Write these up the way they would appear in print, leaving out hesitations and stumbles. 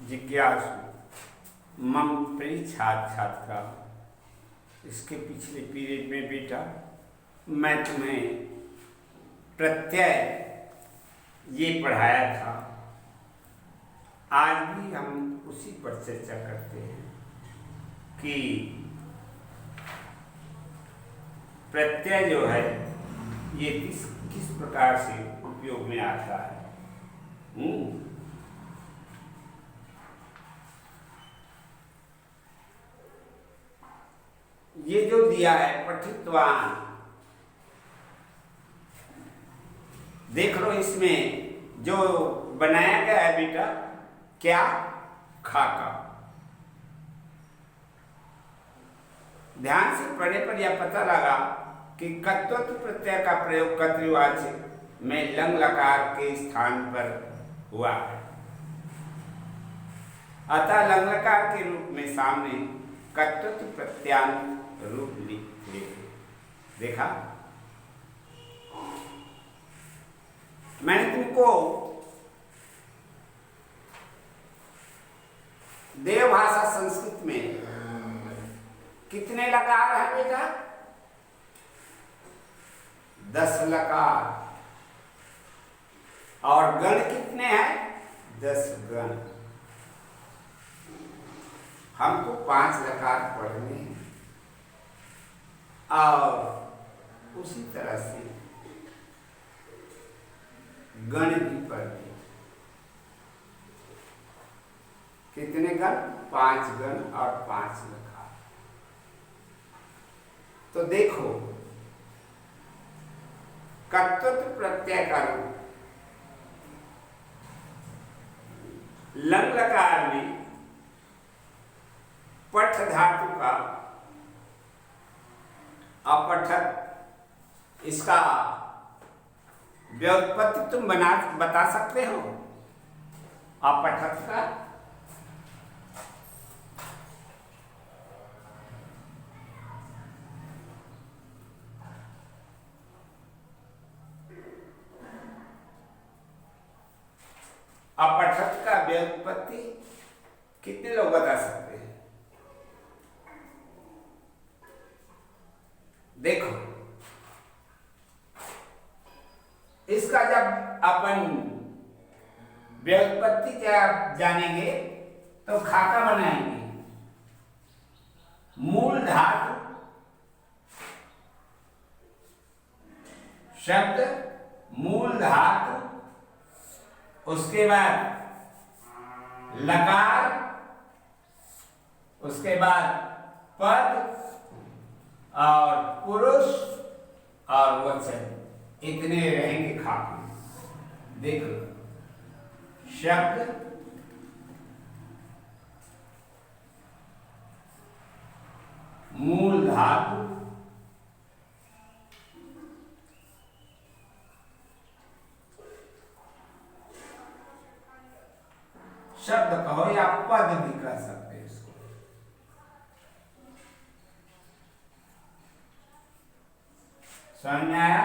जिज्ञासु मम प्रिय छात्र छात्रा, इसके पिछले पीरियड में बेटा मैं तुम्हें प्रत्यय ये पढ़ाया था। आज भी हम उसी पर चर्चा करते हैं कि प्रत्यय जो है ये किस प्रकार से उपयोग में आता है। ये जो दिया है पठितवान, देख लो इसमें जो बनाया गया है बेटा क्या, खाका। ध्यान से पढ़ने पर यह पता लगा कि कर्तृत्व प्रत्यय का प्रयोग कर्तृवाचक में लंग लकार के स्थान पर हुआ है। अतः लंग लकार के रूप में सामने कर्तृत्व प्रत्यांत रूप लिखे। देखा, मैंने तुमको देवभाषा संस्कृत में कितने लकार है बेटा? 10 लकार। और गण कितने हैं? 10 गण। हमको 5 लकार पढ़ने हैं और उसी तरह से गण भी पढ़ने। कितने गण? 5 गण और 5 लकार। तो देखो, कर्तृत्व प्रत्यय का रूप लंग लकार में पठ धातु का अपठक, इसका व्युत्पत्ति तुम बता सकते हो? अपठक का अपठक का व्युत्पत्ति कितने लोग बता सकते हैं? देखो, इसका जब अपन व्युत्पत्ति क्या जानेंगे तो खाका बनाएंगे। मूल धातु शब्द, मूल धातु, उसके बाद लकार, उसके बाद पद और पुरुष और वचन, इतने रहेंगे खाके। देखो, शब्द, मूल धातु, शब्द कहो या पद भी कह सकते हैं इसको। समझ में आया?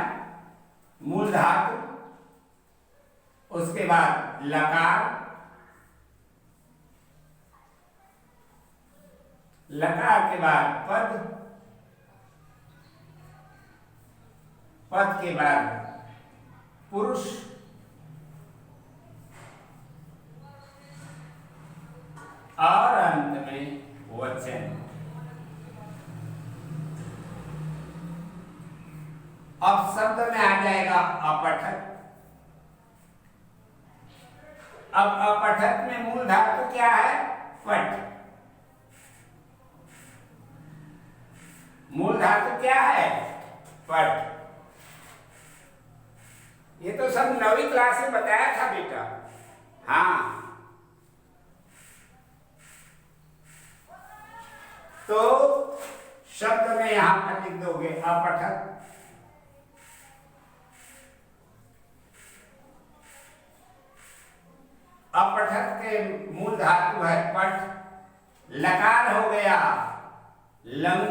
मूल धातु, उसके बाद लकार, लकार के बाद पद, पद के बाद पुरुष, और अंत में वचन। अब शब्द में आ जाएगा अपठक। अब अपठक में मूल धातु क्या है? पठ। मूल धातु क्या है? पठ। ये तो सब 9वीं क्लास में बताया था बेटा। हाँ, तो शब्द में यहां पर लिख दोगे अपठक। अपठक के मूल धातु है पठ। लकार हो गया लंग।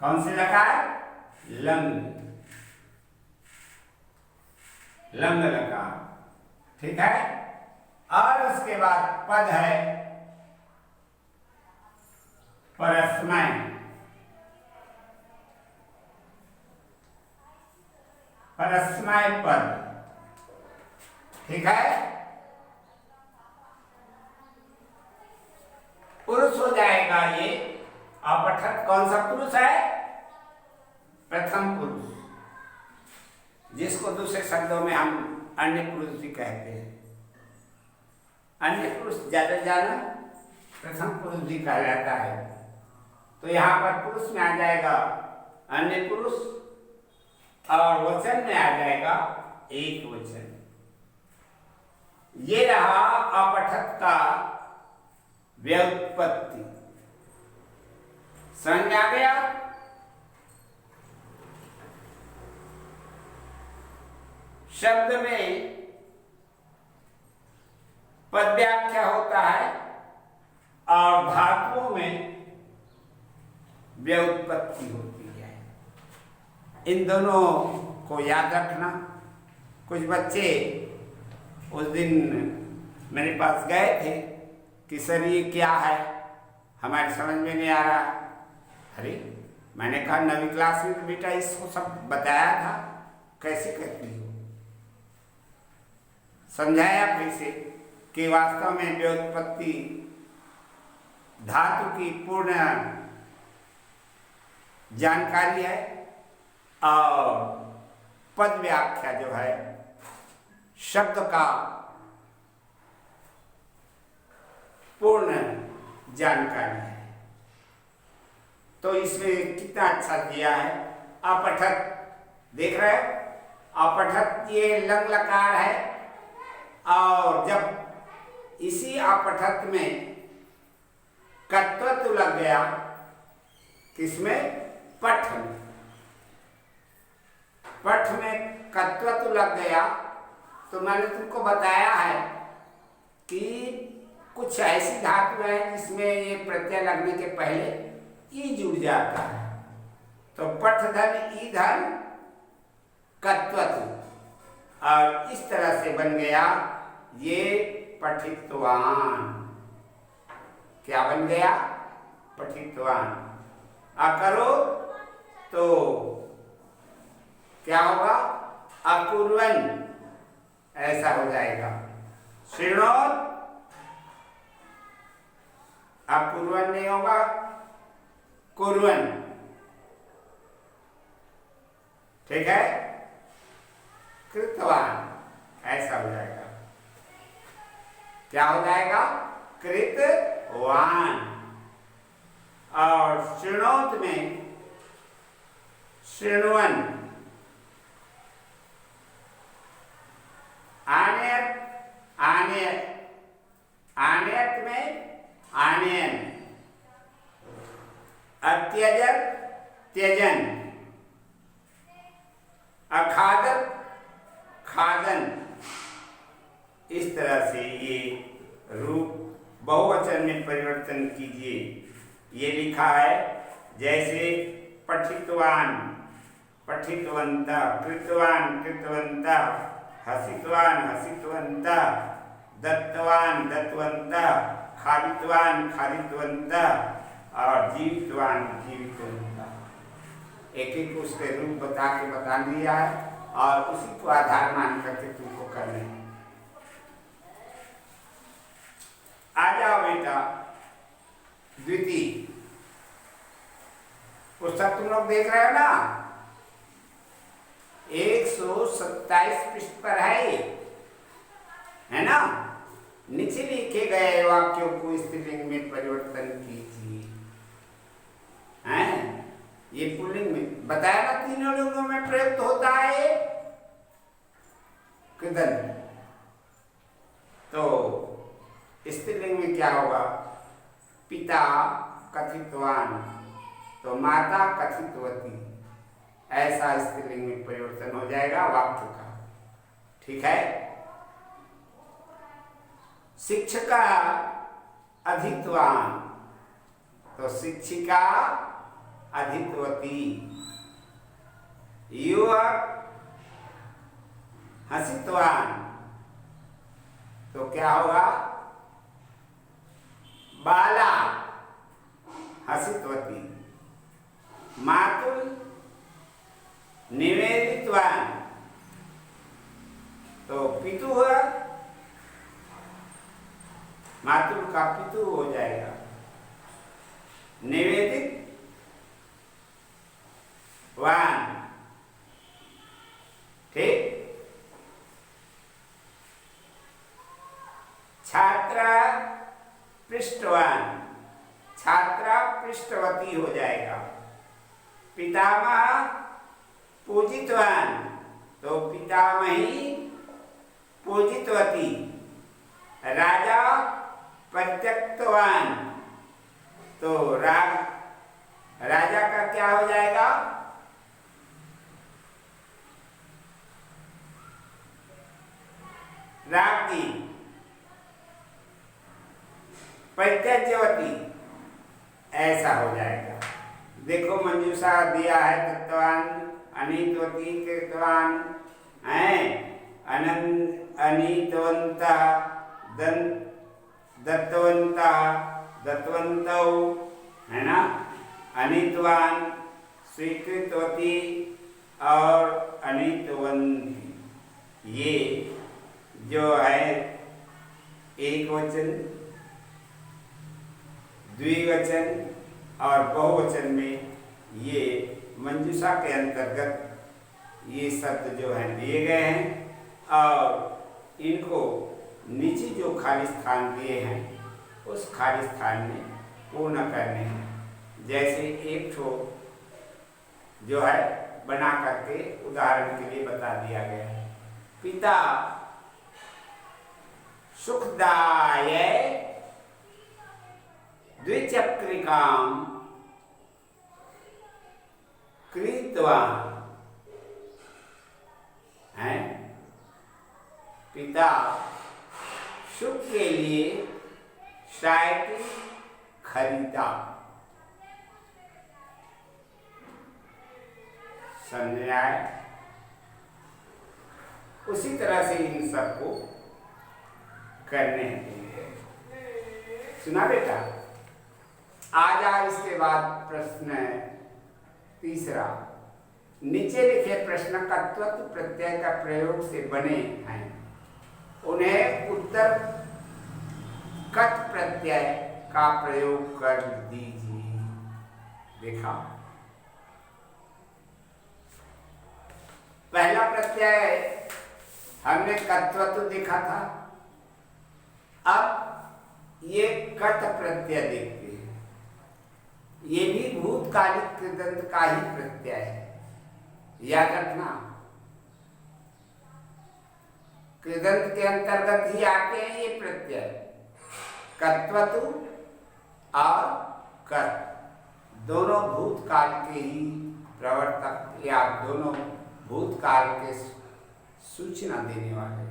कौन से लकार? लंग, लंग लकार। ठीक है। और उसके बाद पद है परस्मै। परस्मै पद, ठीक है। पुरुष हो जाएगा ये। अपठत कौन सा पुरुष है? प्रथम पुरुष, जिसको दूसरे शब्दों में हम अन्य पुरुष भी कहते हैं। अन्य पुरुष ज्यादा ज्यादा प्रथम पुरुष भी कहा जाता है। तो यहाँ पर पुरुष में आ जाएगा अन्य पुरुष और वचन में आ जाएगा एक वचन। ये रहा अपठत का व्युत्पत्ति। समझ आ गया? शब्द में पद व्याख्या होता है और धातुओं में व्युत्पत्ति होती है। इन दोनों को याद रखना। कुछ बच्चे उस दिन मेरे पास गए थे कि सर ये क्या है, हमारे समझ में नहीं आ रहा। अरे मैंने कहा नवी क्लास में तो बेटा इसको सब बताया था, कैसे करती हो। समझाया फिर से कि वास्तव में व्युत्पत्ति धातु की पूर्ण जानकारी है और पद व्याख्या जो है शब्द का पूर्ण जानकारी है। तो इसमें कितना अच्छा दिया है। अपठत देख रहे हो? अपठत ये लंग लकार है और जब इसी अपठत में कत्वत्व लग गया, किसमें? पठ में। पठ में कत्वत्व लग गया तो मैंने तुमको बताया है कि कुछ ऐसी धातु है जिसमें ये प्रत्यय लगने के पहले ई जुड़ जाता है। तो पठ धन ई धन कत्वत्व, और इस तरह से बन गया ये पठितवान। क्या बन गया? पठितवान। करो तो क्या होगा? अकुर्वन्, ऐसा हो जाएगा। शृणोत, अकुर्वन् नहीं होगा, कुर्वन्। ठीक है। कृतवान, ऐसा हो जाएगा। क्या हो जाएगा? कृतवान। और शृणोत में शृण्वन्। आनयत, आनयत, आनयत में आनयन। अत्यजत, त्यजन। अखादत, खादन। इस तरह से ये रूप बहुवचन में परिवर्तन कीजिए। ये लिखा है जैसे पठितवान, पठितवन्तः, कृतवान, कृतवन्तः, हसितवान, हसितवन्तः, दत्तवान, दत्तवन्तः, खादितवान, खादितवन्तः और जीवितवान, जीवितवन्तः। एक एक उसके रूप बता दिया है और उसी को आधार मान करके तुमको करना है। आ जाओ बेटा द्वितीय पुस्तक तुम लोग देख रहे हो ना, 127 पृष्ठ पर है ना। नीचे लिखे गए वाक्यों को स्त्रीलिंग में परिवर्तन कीजिए। हैं? ये पुल्लिंग में बताया ना, तीनों लिंगों में प्रयुक्त होता है कृदन। तो स्त्रीलिंग में क्या होगा? पिता कथितवान, तो माता कथितवती। ऐसा स्त्रीलिंग में परिवर्तन हो जाएगा वाक्य का। ठीक है। शिक्षिका अधितवान, तो शिक्षिका अधितवती। युवक हसितवान, क्या होगा? बाला हसितवती, मातुल निवेदितवान, तो पितु हुआ, मातुल का पितु हो जाएगा। निवेदित वान, ठीक। छात्रा पृष्ठवान, छात्रा पृष्ठवती हो जाएगा। पितामह पूजितवान, तो पितामही पूजितवती। राजा परित्यक्तवान, तो राजा का क्या हो जाएगा? राज्ञी। परित्यज्यवती, ऐसा हो जाएगा। देखो मंजूषा दिया है, दत्तवान, अनीतवती, कृतवान, अनीतवंता, दत्तवंता, दत्तवंतौ, है ना, अनीतवान, स्वीकृतवती और अनीतवंती। ये जो है एक वचन, द्विवचन और बहुवचन में ये मंजूषा के अंतर्गत ये शब्द जो है दिए गए हैं और इनको नीचे जो खाली स्थान दिए हैं उस खाली स्थान में पूर्ण करने हैं। जैसे एक ठो जो है बना करके उदाहरण के लिए बता दिया गया है। पिता सुखदाय द्विचक्रिकाम कृतवान, है। पिता सुख के लिए साइकिल खरीदा। समझ आए? उसी तरह से इन सबको करने हैं। सुना बेटा? आज आप इसके बाद प्रश्न तीसरा, नीचे लिखे प्रश्न कर्तृत्व प्रत्यय का प्रयोग से बने हैं, उन्हें उत्तर कट प्रत्यय का प्रयोग कर दीजिए। देखा, पहला प्रत्यय हमने कर्तृत्व देखा था, अब ये कट प्रत्यय देखते हैं। ये भी भूतकालिक कृदंत का ही प्रत्यय है, याद रखना। कृदंत के अंतर्गत ही आते हैं ये प्रत्यय, कर्तृत्व और कर, दोनों भूतकाल के ही प्रवर्तक या दोनों भूतकाल के सूचना देने वाले।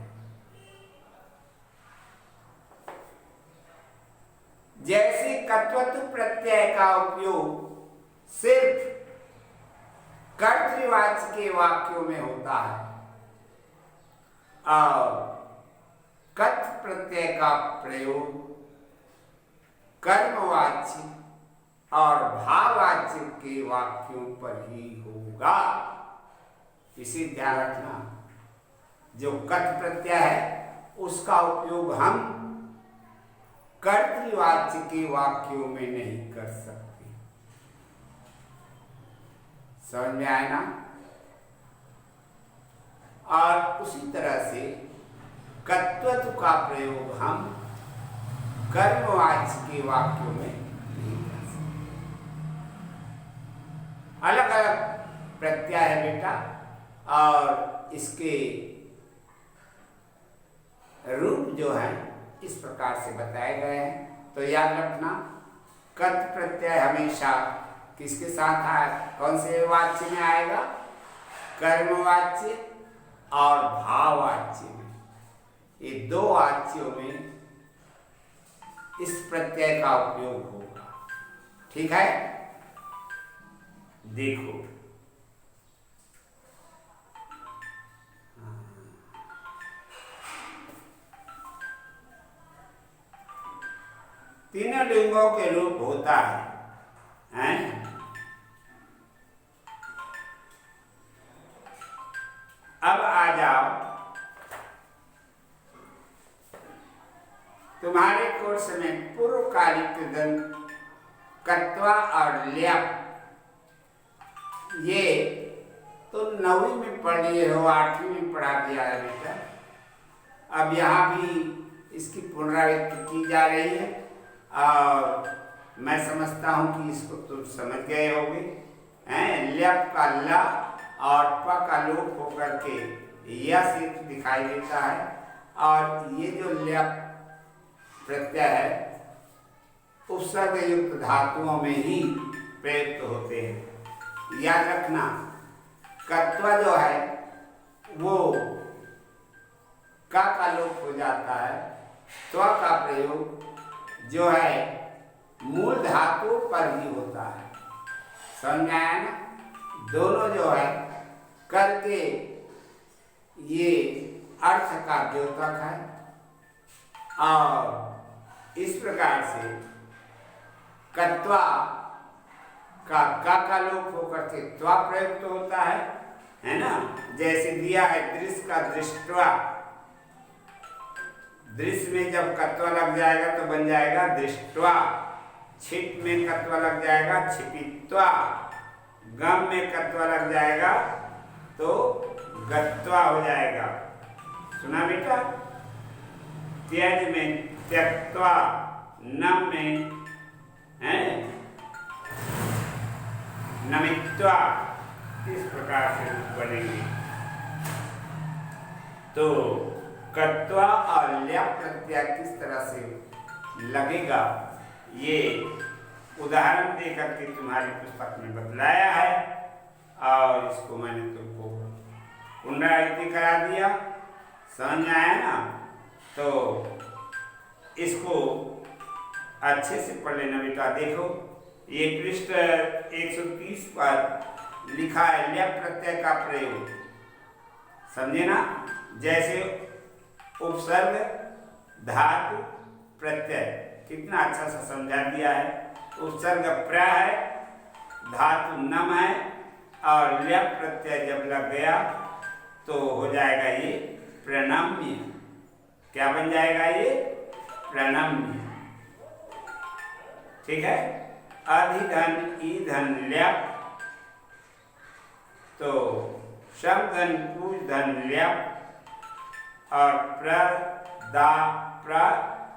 जैसे कर्तृत्व प्रत्यय का उपयोग सिर्फ कर्तृवाच्य के वाक्यों में होता है और कथ प्रत्यय का प्रयोग कर्मवाच्य और भाववाच्य के वाक्यों पर ही होगा। इसे ध्यान रखना। जो कथ प्रत्यय है उसका उपयोग हम कर्तृवाच्य के वाक्यों में नहीं कर सकते। समझ में आए ना? और उसी तरह से कर्तृत्व का प्रयोग हम कर्मवाच्य के वाक्यों में नहीं कर सकते। अलग अलग प्रत्यय है बेटा, और इसके रूप जो है इस प्रकार से बताए गए हैं। तो याद रखना, कर्त प्रत्यय हमेशा किसके साथ आए, कौन से वाच्य में आएगा? कर्मवाच्य और भाववाच्य में। ये दो वाच्यों में इस प्रत्यय का उपयोग होगा। ठीक है? देखो, तीनों लिंगों के रूप होता है, हैं? अब आ जाओ, तुम्हारे कोर्स में पूर्वकालिक दंत, कत्वा और ल्याप, ये तो 9वीं में पढ़ लिए हो, 8वीं में पढ़ा दिया है बेटा। अब यहाँ भी इसकी पुनरावृत्ति की जा रही है और मैं समझता हूँ कि इसको तुम समझ गए होगे, हैं? ल्याप का ला और प का लोप होकर के यह सिर्फ दिखाई देता है, और ये जो ल्याप प्रत्यय है उपसर्ग युक्त धातुओं में ही प्रयुक्त होते हैं। याद रखना, कत्वा जो है वो का लोप हो जाता है, त्वा का प्रयोग जो है मूल धातु पर ही होता है। समझ आया ना? दोनों जो है करके ये अर्थ का द्योतक है, और इस प्रकार से कत्वा का लोप होकर के त्वा प्रयुक्त होता है ना? जैसे दिया है दृश्य का दृष्टवा, दृश्य में जब कत्वा लग जाएगा तो बन जाएगा दृष्टवा, छिप में कत्वा लग जाएगा छिपित्वा, गम में कत्वा लग जाएगा तो गत्वा हो जाएगा। सुना बेटा? त्यज में त्यक्त्वा, नम में है नमित्वा, इस प्रकार से बनेंगे। तो कत्वा और ल्याप प्रत्यय किस तरह से लगेगा, ये उदाहरण देकर के तुम्हारी पुस्तक में बतलाया है, और इसको मैंने तुमको पुनरावृत्ति करा दिया। समझ आया ना? तो इसको अच्छे से पढ़ लेना बेटा। देखो, ये पृष्ठ 130 पर लिखा है ल्याप प्रत्यय का प्रयोग, समझे ना? जैसे उपसर्ग धातु प्रत्यय, कितना अच्छा सा समझा दिया है। उपसर्ग प्र है, धातु नम है, और ल्याप प्रत्यय जब लग गया तो हो जाएगा ये प्रणम्य। क्या बन जाएगा ये? प्रणम्य। ठीक है? अधिधन ईधन ल्याप, तो शब्दन पूज धन ल्याप, और प्रदा प्र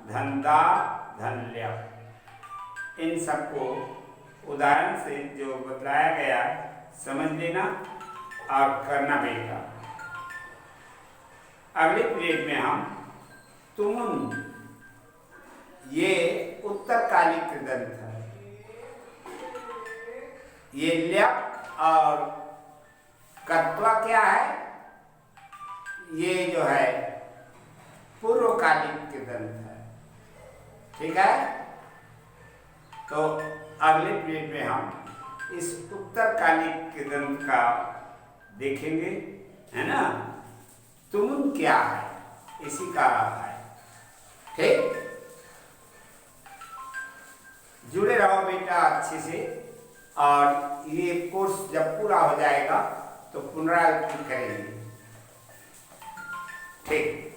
धनदा धन ल्याप। इन सबको उदाहरण से जो बतलाया गया समझ लेना और करना बेटा। अगले पेज में हम तुमुन, ये उत्तरकालिक दंत है, ये ल्याप और कत्वा क्या है? ये जो है पूर्वकालिक दंत है। ठीक है? तो अगले पेज में हम इस उत्तरकालिक दंत का देखेंगे, है ना? तुमुन क्या है, इसी का है। ठीक, जुड़े रहो बेटा अच्छे से, और ये कोर्स जब पूरा हो जाएगा तो पुनरावृत्ति करेंगे। ठीक।